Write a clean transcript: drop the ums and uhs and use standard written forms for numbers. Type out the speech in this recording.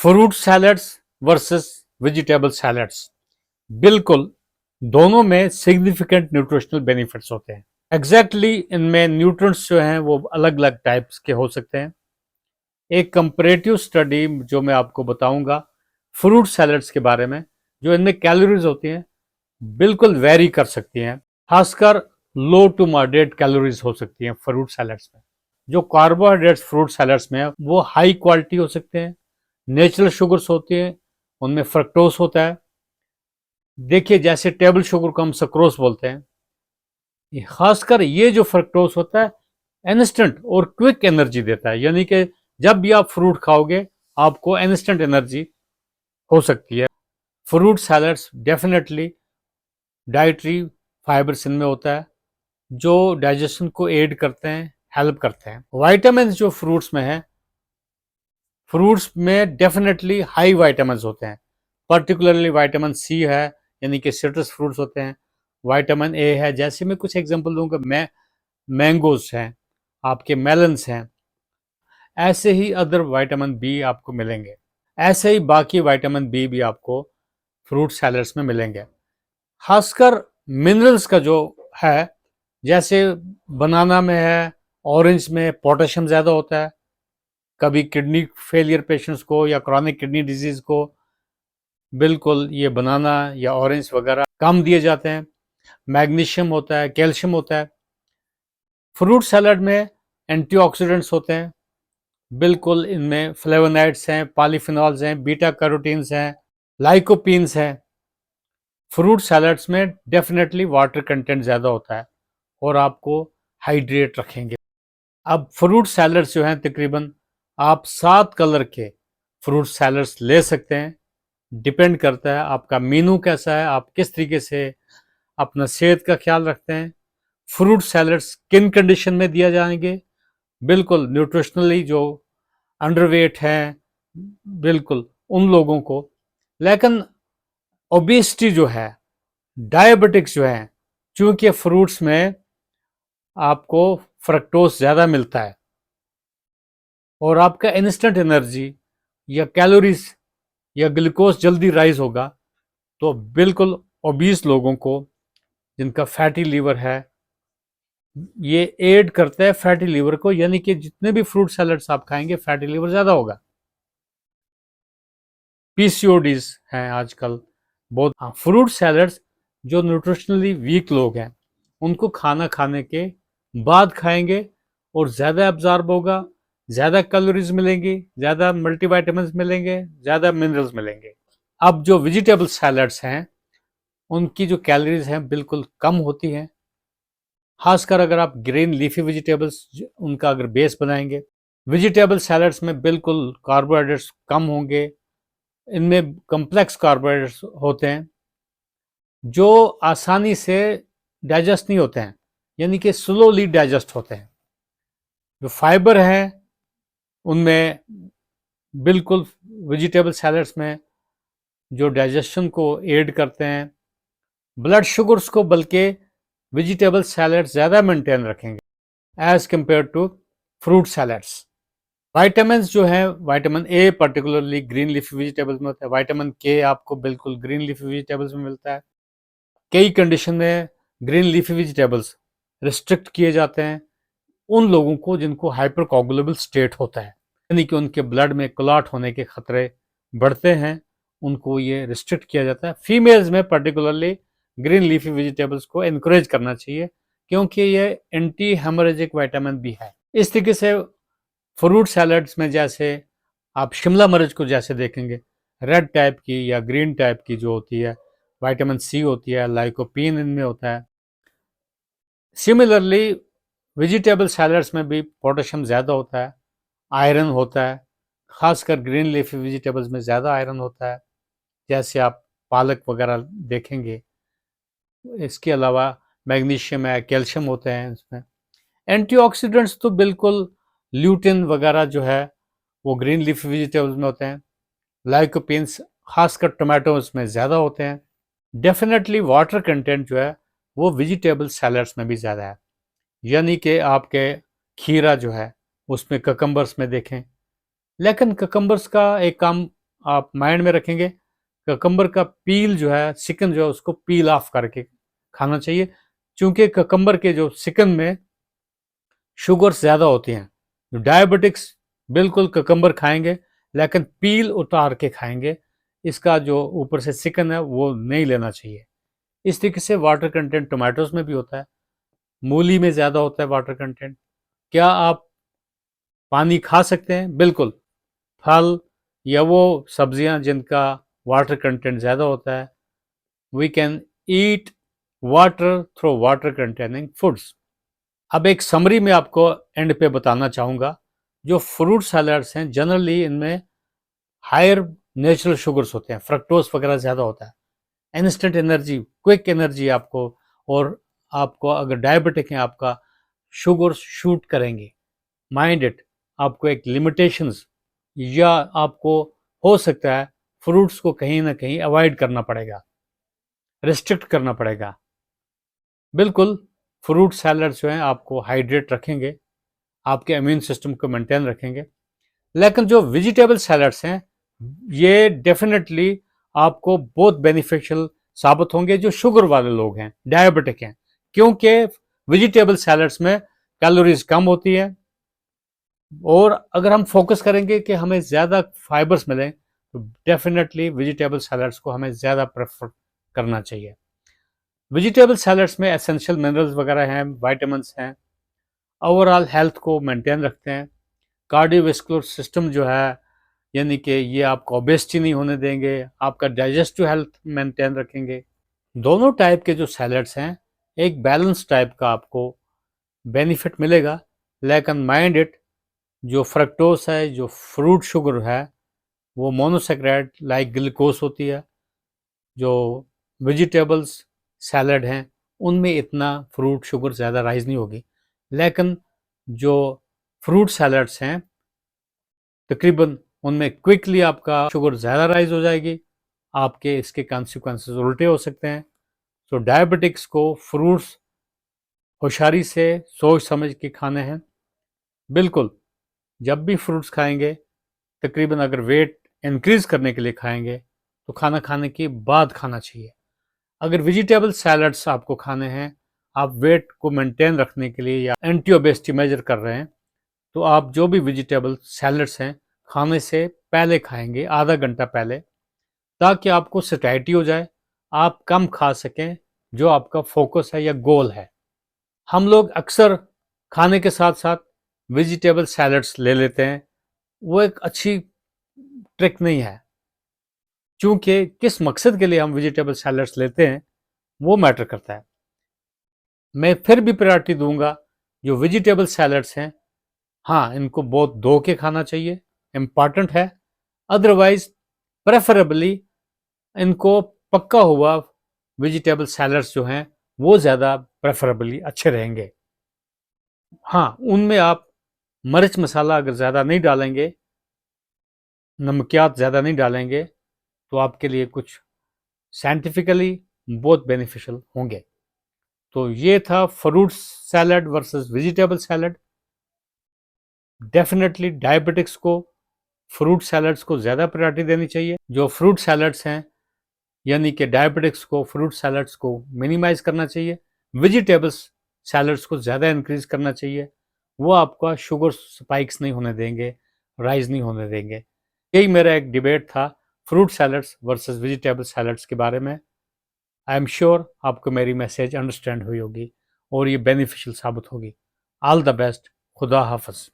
Fruit salads versus vegetable salads, बिल्कुल दोनों में सिग्निफिकेंट न्यूट्रिशनल बेनिफिट्स होते हैं। एग्जैक्टली इनमें न्यूट्रिएंट्स जो हैं वो अलग अलग टाइप्स के हो सकते हैं। एक कंपैरेटिव स्टडी जो मैं आपको बताऊंगा फ्रूट सैलड्स के बारे में, जो इनमें कैलोरीज होती हैं बिल्कुल वेरी कर सकती हैं, खासकर लो टू मॉडरेट कैलोरीज हो सकती हैं फ्रूट सैलड्स में। जो कार्बोहाइड्रेट्स फ्रूट सैलड्स में है वो हाई क्वालिटी हो सकते हैं, नेचुरल शुगर्स होती हैं, उनमें फ्रक्टोज होता है। देखिए जैसे टेबल शुगर को हम सक्रोज बोलते हैं, खासकर ये जो फ्रक्टोज होता है इंस्टेंट और क्विक एनर्जी देता है, यानी कि जब भी आप फ्रूट खाओगे आपको इंस्टेंट एनर्जी हो सकती है। Fruit salads definitely dietary fibres इनमें होता है जो डाइजेशन को एड करते हैं, हेल्प करते हैं। वाइटामिन जो फ्रूट्स में है, फ्रूट्स में डेफिनेटली हाई वाइटामिन होते हैं, पर्टिकुलरली वाइटामिन सी है, यानी कि सिट्रस फ्रूट्स होते हैं। वाइटामिन ए है, जैसे मैं कुछ एग्जांपल दूंगा, मैंगोज हैं, आपके मेलन्स हैं, ऐसे ही अदर वाइटामिन बी आपको मिलेंगे। ऐसे ही बाकी वाइटामिन बी भी आपको फ्रूट सैलड्स में मिलेंगे। खासकर मिनरल्स का जो है, जैसे बनाना में है, ऑरेंज में पोटेशियम ज़्यादा होता है, कभी किडनी फेलियर पेशेंट्स को या क्रॉनिक किडनी डिजीज़ को बिल्कुल ये बनाना या ऑरेंज वगैरह कम दिए जाते हैं। मैग्नीशियम होता है, कैल्शियम होता है। फ्रूट सैलड में एंटीऑक्सीडेंट्स होते हैं, बिल्कुल इनमें फ्लेवोनाइड्स हैं, पॉलीफिनॉल्स हैं, बीटा कैरोटीन्स हैं, लाइकोपीन्स हैं। फ्रूट सैलड्स में डेफिनेटली वाटर कंटेंट ज़्यादा होता है और आपको हाइड्रेट रखेंगे। अब फ्रूट सैलड्स जो हैं तकरीबन आप 7 कलर के फ्रूट सैलड्स ले सकते हैं। डिपेंड करता है आपका मेनू कैसा है, आप किस तरीके से अपना सेहत का ख्याल रखते हैं। फ्रूट सैलड्स किन कंडीशन में दिया जाएंगे, बिल्कुल न्यूट्रिशनली जो अंडरवेट हैं, बिल्कुल उन लोगों को। लेकिन ओबेसिटी जो है, डायबिटिक्स जो है, चूंकि फ्रूट्स में आपको फ्रक्टोज ज़्यादा मिलता है और आपका इंस्टेंट एनर्जी या कैलोरीज या ग्लूकोज जल्दी राइज होगा, तो बिल्कुल ओबीस लोगों को जिनका फैटी लीवर है ये एड करता है फैटी लीवर को, यानी कि जितने भी फ्रूट सैलड्स आप खाएंगे फैटी लीवर ज़्यादा होगा। पीसीओडीज हैं आजकल बहुत। हाँ, फ्रूट सैलड्स जो न्यूट्रिशनली वीक लोग हैं उनको खाना खाने के बाद खाएंगे और ज़्यादा एब्जॉर्ब होगा, ज़्यादा कैलोरीज मिलेंगी, ज़्यादा मल्टीविटामिन्स मिलेंगे, ज़्यादा मिनरल्स मिलेंगे। अब जो वेजिटेबल सैलड्स हैं उनकी जो कैलोरीज हैं बिल्कुल कम होती हैं, खासकर अगर आप ग्रीन लीफी वेजिटेबल्स उनका अगर बेस बनाएंगे। वेजिटेबल सैलड्स में बिल्कुल कार्बोहाइड्रेट्स कम होंगे, इनमें कम्प्लेक्स कार्बोहाइड्रेट्स होते हैं जो आसानी से डाइजेस्ट नहीं होते हैं, यानी कि स्लोली डाइजेस्ट होते हैं। जो फाइबर है उनमें बिल्कुल वेजिटेबल सैलड्स में जो डाइजेशन को एड करते हैं। ब्लड शुगर्स को बल्कि वेजिटेबल सैलड ज़्यादा मेंटेन रखेंगे as compare to fruit salads. Vitamin जो है, vitamin A particularly green leafy vegetables में होता है, वाइटामिन के आपको बिल्कुल ग्रीन लीफी वेजिटेबल्स में मिलता है। कई कंडीशन में ग्रीन लीफी वेजिटेबल्स रिस्ट्रिक्ट किए जाते हैं उन लोगों को जिनको हाइपरकोगुलेबल स्टेट होता है, यानी कि उनके ब्लड में क्लॉट होने के खतरे बढ़ते हैं, उनको ये रिस्ट्रिक्ट किया जाता है। फीमेल्स में पर्टिकुलरली ग्रीन लीफी वेजिटेबल्स को एनकरेज करना चाहिए क्योंकि ये एंटी हेमोरेजिक विटामिन भी है। इस तरीके से फ्रूट सैलड्स में जैसे आप शिमला मिर्च को जैसे देखेंगे, रेड टाइप की या ग्रीन टाइप की जो होती है, विटामिन सी होती है, लाइकोपीन इनमें होता है। सिमिलरली वेजिटेबल सैलड्स में भी पोटेशियम ज़्यादा होता है, आयरन होता है, खासकर ग्रीन लीफी वेजिटेबल्स में ज़्यादा आयरन होता है, जैसे आप पालक वगैरह देखेंगे। इसके अलावा मैग्नीशियम है, कैल्शियम होते हैं इसमें। एंटीऑक्सीडेंट्स तो बिल्कुल ल्यूटिन वगैरह जो है वो ग्रीन लीफी वेजिटेबल्स में होते हैं। लाइकोपीन्स खासकर टमाटोज में ज़्यादा होते हैं। डेफिनेटली वाटर कंटेंट जो है वो वेजिटेबल सैलड्स में भी ज़्यादा है, यानी कि आपके खीरा जो है उसमें ककम्बर्स में देखें। लेकिन ककम्बर्स का एक काम आप माइंड में रखेंगे, ककम्बर का पील जो है, सिकन जो है, उसको पील ऑफ करके खाना चाहिए, क्योंकि ककम्बर के जो सिकन में शुगर ज़्यादा होती हैं। डायबिटिक्स बिल्कुल ककम्बर खाएंगे, लेकिन पील उतार के खाएंगे, इसका जो ऊपर से सिकन है वो नहीं लेना चाहिए। इस तरीके से वाटर कंटेंट टोमेटोज में भी होता है, मूली में ज़्यादा होता है वाटर कंटेंट। क्या आप पानी खा सकते हैं? बिल्कुल। फल या वो सब्जियां जिनका वाटर कंटेंट ज़्यादा होता है, we can eat water through water containing foods. अब एक समरी में आपको एंड पे बताना चाहूँगा, जो फ्रूट सैलड्स हैं जनरली इनमें हायर नेचुरल शुगर्स होते हैं, फ्रक्टोज वगैरह ज़्यादा होता है। इंस्टेंट एनर्जी, क्विक एनर्जी आपको, और आपको अगर डायबिटिक है आपका, शुगर शूट करेंगे। माइंड इट, आपको एक लिमिटेशंस, या आपको हो सकता है फ्रूट्स को कहीं ना कहीं अवॉइड करना पड़ेगा, रिस्ट्रिक्ट करना पड़ेगा। बिल्कुल, फ्रूट सैलड जो हैं आपको हाइड्रेट रखेंगे, आपके इम्यून सिस्टम को मेंटेन रखेंगे। लेकिन जो वेजिटेबल सैलड्स हैं, ये डेफिनेटली आपको बहुत बेनिफिशियल साबित होंगे जो शुगर वाले लोग हैं, डायबिटिक हैं, क्योंकि वेजिटेबल सैलड्स में कैलोरीज कम होती है, और अगर हम फोकस करेंगे कि हमें ज़्यादा फाइबर्स मिलें, तो डेफिनेटली वेजिटेबल सैलड्स को हमें ज़्यादा प्रेफर करना चाहिए। वेजिटेबल सैलड्स में एसेंशियल मिनरल्स वगैरह हैं, वाइटामिन्स हैं, ओवरऑल हेल्थ को मेंटेन रखते हैं। कार्डियोवैस्कुलर सिस्टम जो है, यानी कि ये आपको ओबेसिटी नहीं होने देंगे, आपका डाइजेस्टिव हेल्थ मेंटेन रखेंगे। दोनों टाइप के जो सैलड्स हैं, एक बैलेंस टाइप का आपको बेनिफिट मिलेगा, लेकिन माइंड इट, जो फ्रक्टोस है, जो फ्रूट शुगर है, वो मोनोसेक्राइड लाइक ग्लूकोज होती है। जो वेजिटेबल्स सैलड हैं उनमें इतना फ्रूट शुगर ज़्यादा राइज नहीं होगी, लेकिन जो फ्रूट सैलड्स हैं तकरीबन उनमें क्विकली आपका शुगर ज़्यादा राइज हो जाएगी, आपके इसके कॉन्सिक्वेंसेस उल्टे हो सकते हैं। तो डायबिटिक्स को फ्रूट्स होशियारी से सोच समझ के खाने हैं। बिल्कुल, जब भी फ्रूट्स खाएंगे, तकरीबन अगर वेट इंक्रीज करने के लिए खाएंगे तो खाना खाने के बाद खाना चाहिए। अगर वेजिटेबल सैलड्स आपको खाने हैं, आप वेट को मेंटेन रखने के लिए या एंटी ओबेसिटी मेजर कर रहे हैं, तो आप जो भी वेजिटेबल सैलड्स हैं खाने से पहले खाएंगे, आधा घंटा पहले, ताकि आपको सैटिस्फाइड हो जाए, आप कम खा सकें जो आपका फोकस है या गोल है। हम लोग अक्सर खाने के साथ साथ वेजिटेबल सैलड्स ले लेते हैं, वो एक अच्छी ट्रिक नहीं है, क्योंकि किस मकसद के लिए हम वेजिटेबल सैलड्स लेते हैं वो मैटर करता है। मैं फिर भी प्रायोरिटी दूंगा जो वेजिटेबल सैलड्स हैं, हाँ इनको बहुत धो के खाना चाहिए, इम्पॉर्टेंट है। अदरवाइज प्रेफरेबली इनको पक्का हुआ वेजिटेबल सैलड्स जो हैं वो ज़्यादा प्रेफरेबली अच्छे रहेंगे। हाँ, उनमें आप मिर्च मसाला अगर ज़्यादा नहीं डालेंगे, नमकियात ज़्यादा नहीं डालेंगे, तो आपके लिए कुछ साइंटिफिकली बहुत बेनिफिशियल होंगे। तो ये था fruit salad versus vegetable salad. Definitely diabetics को फ्रूट सैलड्स को ज़्यादा प्रायोरिटी देनी चाहिए। जो फ्रूट सैलड्स हैं, यानी कि डायबिटिक्स को फ्रूट सैलड्स को मिनिमाइज करना चाहिए, वेजिटेबल्स सैलड्स को ज़्यादा इंक्रीज करना चाहिए। वो आपका शुगर स्पाइक्स नहीं होने देंगे, राइज नहीं होने देंगे। यही मेरा एक डिबेट था fruit salads versus vegetable salads के बारे में। आई एम श्योर आपको मेरी मैसेज अंडरस्टैंड हुई होगी और ये बेनिफिशियल साबित होगी। All the best. खुदा हाफिज़।